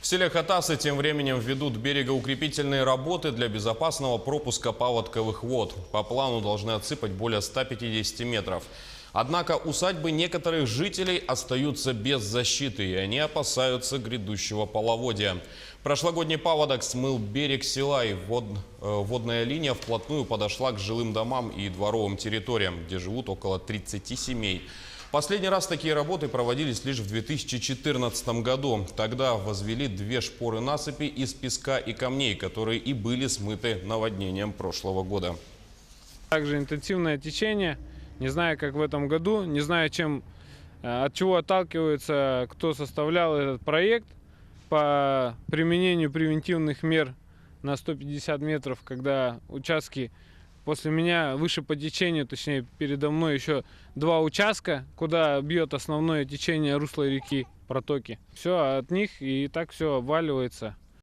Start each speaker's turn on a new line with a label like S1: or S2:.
S1: В селе Хатасы тем временем ведут берегоукрепительные работы для безопасного пропуска паводковых вод. По плану должны отсыпать более 150 метров. Однако усадьбы некоторых жителей остаются без защиты, и они опасаются грядущего половодья. Прошлогодний паводок смыл берег села, и водная линия вплотную подошла к жилым домам и дворовым территориям, где живут около 30 семей. Последний раз такие работы проводились лишь в 2014 году. Тогда возвели 2 шпоры насыпи из песка и камней, которые и были смыты наводнением прошлого года.
S2: Также интенсивное течение. Не знаю, как в этом году, не знаю, от чего отталкивается, кто составлял этот проект по применению превентивных мер на 150 метров, когда участки после меня выше по течению, точнее передо мной еще 2 участка, куда бьет основное течение русла реки, протоки. Все от них и так все обваливается.